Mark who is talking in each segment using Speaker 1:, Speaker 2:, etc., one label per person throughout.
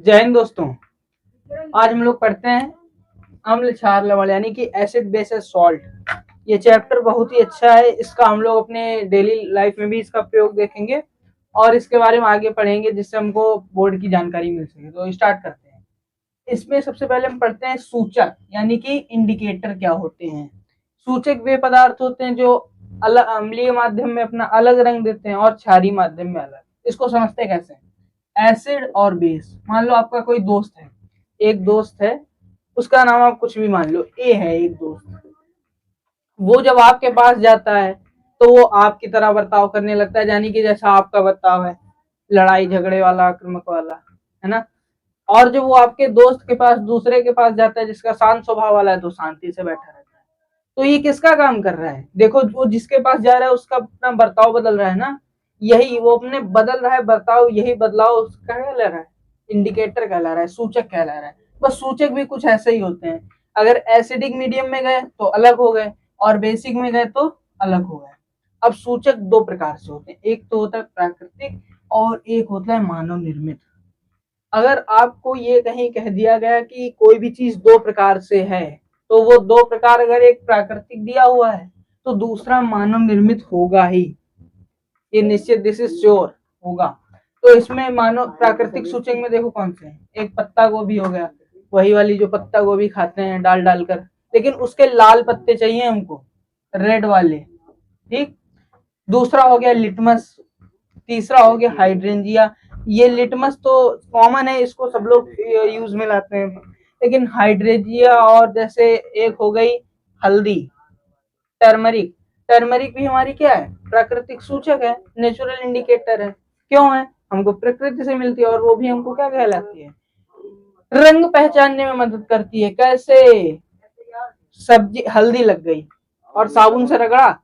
Speaker 1: जय हिंद दोस्तों। आज हम लोग पढ़ते हैं अम्ल क्षार लवण यानी कि एसिड बेसिस सॉल्ट। ये चैप्टर बहुत ही अच्छा है। इसका हम लोग अपने डेली लाइफ में भी इसका प्रयोग देखेंगे और इसके बारे में आगे पढ़ेंगे जिससे हमको बोर्ड की जानकारी मिल सके। तो स्टार्ट करते हैं। इसमें सबसे पहले हम पढ़ते हैं सूचक यानी कि इंडिकेटर क्या होते हैं। सूचक वे पदार्थ होते हैं जो अलग अम्लीय माध्यम में अपना अलग रंग देते हैं और क्षारीय माध्यम में अलग। इसको समझते कैसे हैं? एसिड और बेस। मान लो आपका कोई दोस्त है, एक दोस्त है, उसका नाम आप कुछ भी मान लो, ए है एक दोस्त। वो जब आपके पास जाता है तो वो आपकी तरह बर्ताव करने लगता है, यानी कि जैसा आपका बर्ताव है, लड़ाई झगड़े वाला, आक्रामक वाला, है ना। और जब वो आपके दोस्त के पास, दूसरे के पास जाता है जिसका शांत स्वभाव वाला है, तो शांति से बैठा रहता है। तो ये किसका काम कर रहा है? देखो, वो जिसके पास जा रहा है उसका अपना बर्ताव बदल रहा है ना। यही वो अपने बदल रहा है बर्ताव, यही बदलाव उसका कहला रहा है, इंडिकेटर कहला रहा है, सूचक कहला रहा है। बस सूचक भी कुछ ऐसे ही होते हैं। अगर एसिडिक मीडियम में गए तो अलग हो गए और बेसिक में गए तो अलग हो गए। अब सूचक दो प्रकार से होते हैं, एक तो होता है प्राकृतिक और एक होता है मानव निर्मित। अगर आपको ये कहीं कह दिया गया कि कोई भी चीज दो प्रकार से है, तो वो दो प्रकार अगर एक प्राकृतिक दिया हुआ है तो दूसरा मानव निर्मित होगा ही, ये निश्चित, दिस इज श्योर होगा। तो इसमें मानव प्राकृतिक सूचक में देखो कौन से हैं। एक पत्ता गोभी हो गया, वही वाली जो पत्ता गोभी खाते हैं डाल डालकर, लेकिन उसके लाल पत्ते चाहिए हमको, रेड वाले, ठीक। दूसरा हो गया लिटमस, तीसरा हो गया हाइड्रेंजिया। ये लिटमस तो कॉमन है, इसको सब लोग यूज में लाते हैं, लेकिन हाइड्रेंजिया और जैसे एक हो गई हल्दी, टर्मरिक। टर्मरिक भी हमारी क्या है? प्राकृतिक सूचक है, नेचुरल इंडिकेटर है। क्यों है? हमको प्रकृति से मिलती है और वो भी हमको क्या कहलाती है? रंग पहचानने में मदद करती है। कैसे? सब्जी हल्दी लग गई और साबुन से रगड़ा,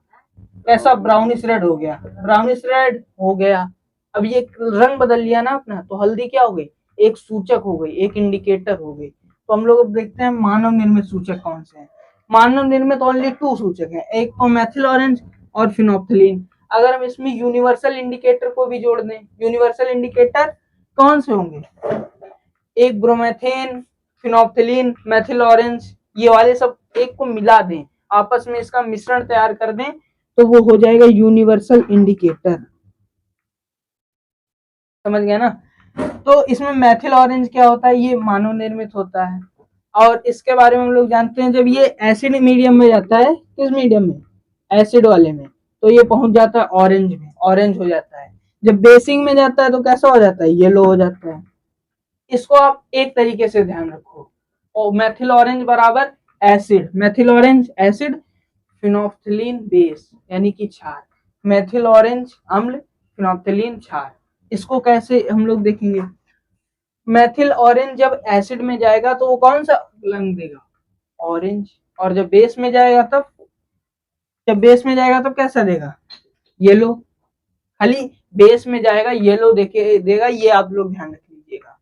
Speaker 1: ऐसा ब्राउनिश रेड हो गया, ब्राउनिश रेड हो गया। अब ये रंग बदल लिया ना अपना, तो हल्दी क्या हो गई? एक सूचक हो गई, एक इंडिकेटर हो गई। तो हम लोग अब देखते हैं मानव निर्मित सूचक कौन से हैं। मानव निर्मित ओनली टू सूचक हैं, एक तो मेथिल ऑरेंज और फिनोप्थिलीन। अगर हम इसमें यूनिवर्सल इंडिकेटर को भी जोड़ दें, यूनिवर्सल इंडिकेटर कौन से होंगे? एक ब्रोमेथेन, फिनोप्थिलीन, मेथिल ऑरेंज, ये वाले सब एक को मिला दें, आपस में इसका मिश्रण तैयार कर दें, तो वो हो जाएगा यूनिवर्सल इंडिकेटर। समझ गया ना। तो इसमें मेथिल ऑरेंज क्या होता है? ये मानव निर्मित होता है और इसके बारे में हम लोग जानते हैं, जब ये एसिड मीडियम में जाता है, किस मीडियम में? एसिड वाले में, तो ये पहुंच जाता है ऑरेंज में, ऑरेंज हो जाता है। जब बेसिक में जाता है तो कैसा हो जाता है? येलो हो जाता है। इसको आप एक तरीके से ध्यान रखो, और मेथिल ऑरेंज बराबर acid, methyl orange acid, phenolphthalein base यानी कि क्षार, मेथिल ऑरेंज अम्ल, फिनोप्थिलीन क्षार। इसको कैसे हम लोग देखेंगे? मेथिल ऑरेंज जब एसिड में जाएगा तो वो कौन सा रंग देगा? ऑरेंज। और जब बेस में जाएगा तब, जब बेस में जाएगा तब कैसा देगा? येलो। खाली बेस में जाएगा येलो देके देगा, ये आप लोग ध्यान रख लीजिएगा।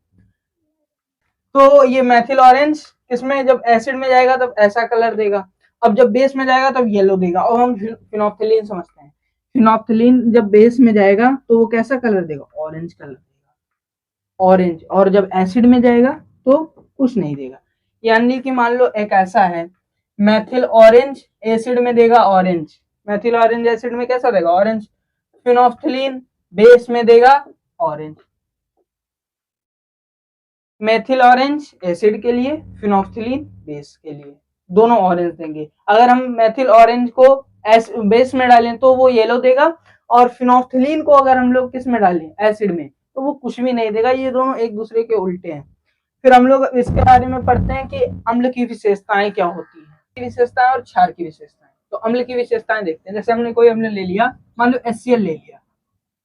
Speaker 1: तो ये मेथिल ऑरेंज किसमें, जब एसिड में जाएगा तब ऐसा कलर देगा, अब जब बेस में जाएगा तब येलो देगा। और हम फिनोप्थिलीन समझते हैं, फिनोप्थिलीन जब बेस में जाएगा तो वो कैसा कलर देगा? ऑरेंज कलर देगा, ऑरेंज। और जब एसिड में जाएगा तो कुछ नहीं देगा। यानी कि मान लो एक ऐसा है, मेथिल ऑरेंज एसिड में देगा ऑरेंज, मेथिल ऑरेंज एसिड में कैसा देगा? ऑरेंज। फिनोप्थिलीन बेस में देगा ऑरेंज। मेथिल ऑरेंज एसिड के लिए, फिनोप्थिलीन बेस के लिए, दोनों ऑरेंज देंगे। अगर हम मेथिल ऑरेंज को बेस में डालें तो वो येलो देगा, और फिनोप्थिलीन को अगर हम लोग किस में डालें? एसिड में, तो वो कुछ भी नहीं देगा। ये दोनों एक दूसरे के उल्टे हैं। फिर हम लोग इसके बारे में पढ़ते हैं कि अम्ल की विशेषताएं क्या होती है, विशेषताएं और क्षार की विशेषताएं। तो अम्ल की विशेषताएं देखते हैं। जैसे हमने कोई अम्ल ले लिया, मान लो HCl ले लिया,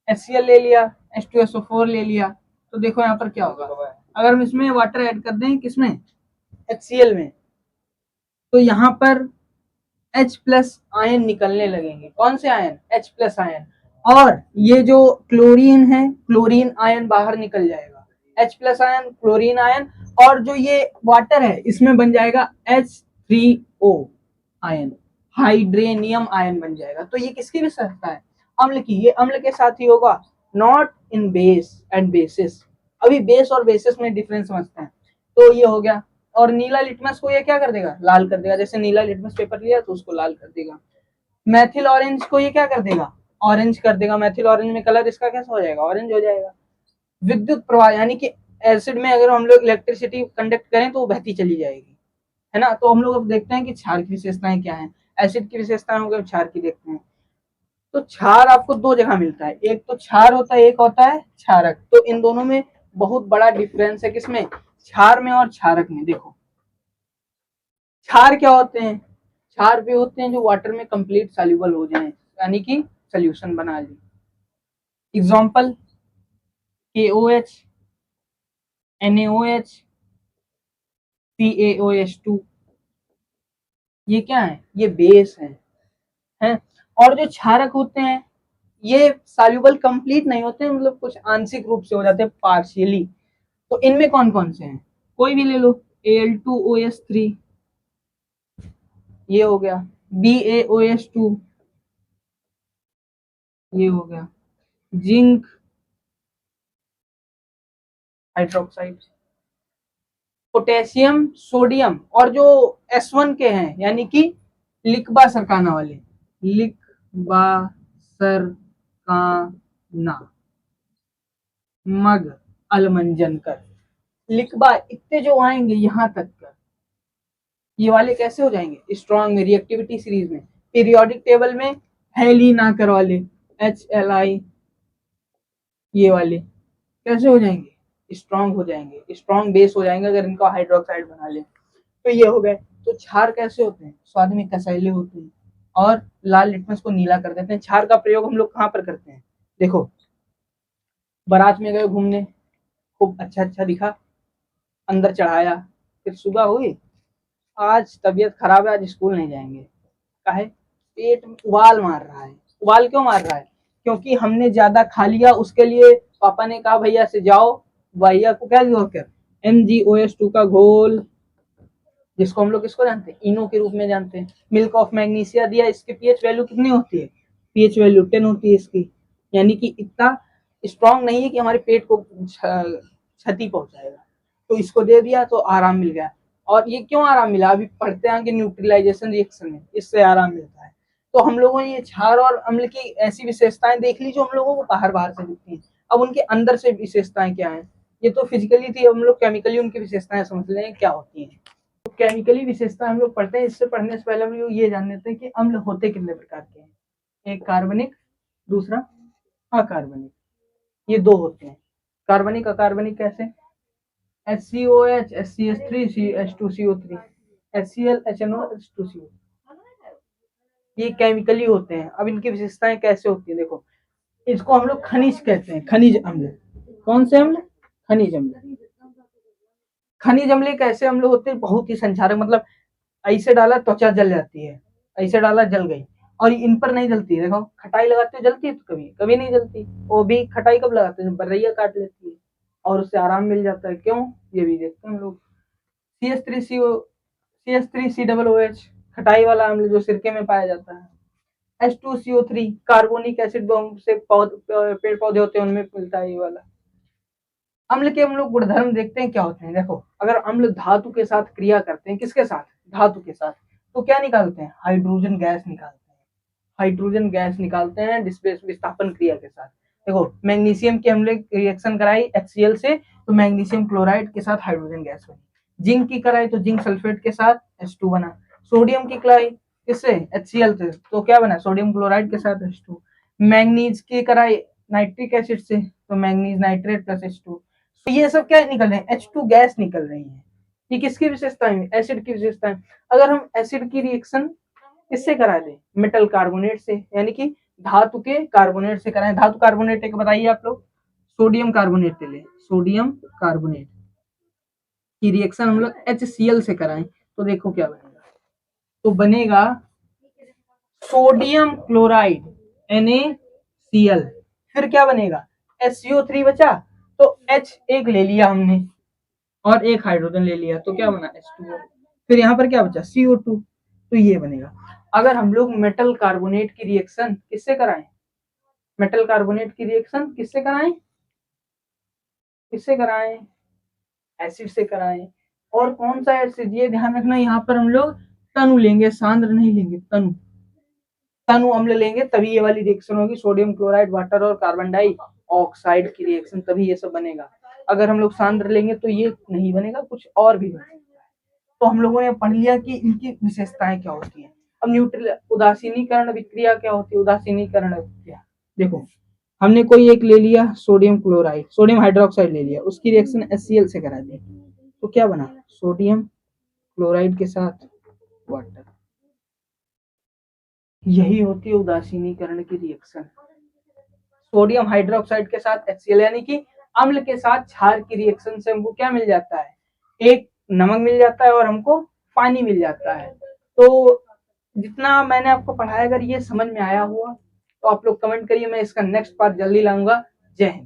Speaker 1: HCl ले लिया, H2SO4 ले लिया, तो देखो यहाँ पर क्या होगा। अगर हम इसमें वाटर ऐड कर दें, किसमें? HCl में, तो यहाँ पर H+ आयन निकलने लगेंगे। कौन से आयन? H+ ion. और ये जो क्लोरीन है, क्लोरीन आयन बाहर निकल जाएगा, H+ आयन, क्लोरीन आयन। और जो ये वाटर है इसमें बन जाएगा H3O आयन, हाइड्रेनियम आयन बन जाएगा। तो ये किसकी विशेषता है? अम्ल की। ये अम्ल के साथ ही होगा, not in base and bases. अभी बेस और बेसिस में डिफरेंस समझते हैं। तो ये हो गया। और नीला लिटमस को ये क्या कर देगा, लाल कर देगा। जैसे नीला लिटमस पेपर लिया तो उसको लाल कर देगा। मैथिल ऑरेंज को ये क्या कर देगा, ऑरेंज कर देगा। मैथिल ऑरेंज में कलर इसका कैसा हो जाएगा, ऑरेंज हो जाएगा। विद्युत प्रवाह यानी कि एसिड में अगर हम लोग इलेक्ट्रिसिटी कंडक्ट करें तो वो बहती चली जाएगी, है ना। तो हम लोग अब देखते हैं कि क्षार की विशेषताएं क्या है। एसिड की विशेषताएं हो गई, क्षार की देखते हैं। तो क्षार आपको दो जगह मिलता है, एक तो क्षार होता है, एक होता है क्षारक। तो इन दोनों में बहुत बड़ा डिफरेंस है, किसमें, क्षार में और क्षारक में। देखो क्षार क्या होते हैं, क्षार भी होते हैं जो वाटर में कंप्लीट सॉल्युबल हो जाएं, यानी कि सोल्यूशन बना ले। एग्जांपल KOH, NaOH, CaOH2, ये क्या है, ये बेस है। और जो क्षारक होते हैं ये सॉल्युबल कंप्लीट नहीं होते, मतलब कुछ आंशिक रूप से हो जाते हैं, पार्शियली। तो इनमें कौन कौन से हैं, कोई भी ले लो। Al2OH3, ये हो गया। BaOH2, ये हो गया। जिंक हाइड्रोक्साइड, पोटेशियम, सोडियम, और जो S1 के हैं यानी कि लिकबा सरकाना वाले, लिकबा सरकाना, मग, अलमंजन कर, लिकबा, इतने जो आएंगे यहां तक कर, ये वाले कैसे हो जाएंगे, स्ट्रॉन्ग में, रिएक्टिविटी सीरीज में। पीरियोडिक टेबल में हेलिनाकर वाले, HLI, ये वाले कैसे हो जाएंगे, स्ट्रॉन्ग हो जाएंगे, स्ट्रॉन्ग बेस हो जाएंगे अगर इनका हाइड्रोक्साइड बना ले। तो ये हो गए। तो क्षार कैसे होते हैं, स्वाद में कसैले होते हैं और लाल लिटमस को नीला कर देते हैं। क्षार का प्रयोग हम लोग कहाँ पर करते हैं, देखो बारात में गए घूमने, खूब अच्छा अच्छा दिखा, अंदर चढ़ाया, फिर सुबह हुई, आज तबीयत खराब है, आज स्कूल नहीं जाएंगे। काहे, पेट में उबाल मार रहा है। उबाल क्यों मार रहा है, क्योंकि हमने ज्यादा खा लिया। उसके लिए पापा ने कहा भैया से जाओ, भैया को क्या दिया कर, MgOH2 का घोल, जिसको हम लोग किसको जानते हैं, इनो के रूप में जानते हैं। मिल्क ऑफ मैग्नीशिया दिया, इसकी पीएच वैल्यू कितनी होती है, पीएच वैल्यू 10 होती है इसकी, यानी कि इतना स्ट्रांग नहीं है कि हमारे पेट को क्षति पहुंचाएगा। तो इसको दे दिया तो आराम मिल गया। और ये क्यों आराम मिला, अभी पढ़ते हैं कि न्यूट्रलाइजेशन रिएक्शन में इससे आराम मिलता है। तो हम लोगों ने ये क्षार और अम्ल की ऐसी विशेषताएं देख ली जो हम लोगों को बाहर बाहर से दिखती हैं। अब उनके अंदर से विशेषताएं क्या है, ये तो फिजिकली थी, हम लोग केमिकली उनकी विशेषताएं समझ लें क्या होती हैं। तो केमिकली विशेषता हम लोग पढ़ते हैं, इससे पढ़ने से पहले हम लोग ये जान लेते हैं कि अम्ल होते कितने प्रकार के हैं। एक कार्बनिक, दूसरा अकार्बनिक, ये दो होते हैं। कार्बनिक अकार्बनिक कैसे, HCOH, HCH3, H2CO3, HCl, HNO, H2CO, ये केमिकली होते हैं। अब इनकी विशेषताएं कैसे होती है, देखो इसको हम लोग खनिज कहते हैं, खनिज अम्ल। कौन से अम्ल, खनिज अम्ल। खनिज अम्ल एक ऐसे अम्ल होते हैं बहुत ही संचारक, मतलब ऐसे डाला त्वचा जल जाती है, ऐसे डाला जल गई। और इन पर नहीं जलती है, देखो खटाई लगाते हो जलती है, तो कभी कभी नहीं जलती। वो भी खटाई कब लगाते हैं, बर्रैया काट लेती है और उससे आराम मिल जाता है। क्यों, ये भी देखते हैं हम लोग। CH3COH, खटाई वाला अम्ल जो सिरके में पाया जाता है। H2CO3, कार्बोनिक एसिड से पेड़ पौधे होते हैं उनमें मिलता है ये वाला। अम्ल के हम लोग गुणधर्म देखते हैं क्या होते हैं, देखो अगर अम्ल धातु के साथ क्रिया करते हैं, किसके साथ, धातु के साथ, तो क्या निकालते हैं, हाइड्रोजन गैस निकालते हैं। हाइड्रोजन गैस निकालते हैं विस्थापन क्रिया के साथ। देखो मैग्नीशियम की हमने रिएक्शन कराई HCl से, तो मैग्नीशियम क्लोराइड के साथ हाइड्रोजन गैस बनी। जिंक की कराई तो जिंक सल्फेट के साथ H2 बना। सोडियम की कराई किससे, HCl से, तो क्या बना, सोडियम क्लोराइड के साथ H2। मैग्नीज की कराई नाइट्रिक एसिड से, तो मैग्नीज नाइट्रेट प्लस H2। तो ये सब क्या निकल रहे हैं, H2 गैस निकल रही है। ये किसकी विशेषता है, एसिड की विशेषता है। अगर हम एसिड की रिएक्शन किससे करा दें, मेटल कार्बोनेट से, यानी कि धातु के कार्बोनेट से कराएं। धातु कार्बोनेट एक बताइए आप लोग, सोडियम कार्बोनेट ले, सोडियम कार्बोनेट की रिएक्शन हम लोग HCl से कराएं, तो देखो क्या बनेगा, तो बनेगा सोडियम क्लोराइड NaCl। फिर क्या बनेगा, SCO3 बचा, तो H एक ले लिया हमने और एक हाइड्रोजन ले लिया, तो क्या बना H2O। फिर यहाँ पर क्या बचा, CO2, तो ये बनेगा। अगर हम लोग मेटल कार्बोनेट की रिएक्शन किससे कराएं, मेटल कार्बोनेट की रिएक्शन किससे कराएं, किससे कराएं, एसिड से कराएं। और कौन सा एसिड, ये ध्यान रखना, यहाँ पर हम लोग तनु लेंगे, सांद्र नहीं लेंगे, तनु तनु अम्ल लेंगे, तभी ये वाली रिएक्शन होगी, सोडियम क्लोराइड वाटर और कार्बन डाई ऑक्साइड की रिएक्शन, तभी ये सब बनेगा। अगर हम लोग सांद्र लेंगे तो ये नहीं बनेगा, कुछ और भी बनेगा। तो हम लोगों ने पढ़ लिया कि इनकी विशेषताएं क्या होती हैं। अब न्यूट्रल उदासीनीकरण विक्रिया क्या होती है, उदासीनीकरण विक्रिया देखो, हमने कोई एक ले लिया सोडियम क्लोराइड, सोडियम हाइड्रोक्साइड ले लिया, उसकी रिएक्शन HCl से करा दी, तो क्या बना, सोडियम क्लोराइड के साथ वाटर। यही होती है उदासीनीकरण की रिएक्शन। सोडियम हाइड्रोक्साइड के साथ HCl यानी कि अम्ल के साथ क्षार की रिएक्शन से हमको क्या मिल जाता है, एक नमक मिल जाता है और हमको पानी मिल जाता है। तो जितना मैंने आपको पढ़ाया, अगर ये समझ में आया हुआ तो आप लोग कमेंट करिए, मैं इसका नेक्स्ट पार्ट जल्दी लाऊंगा। जय हिंद।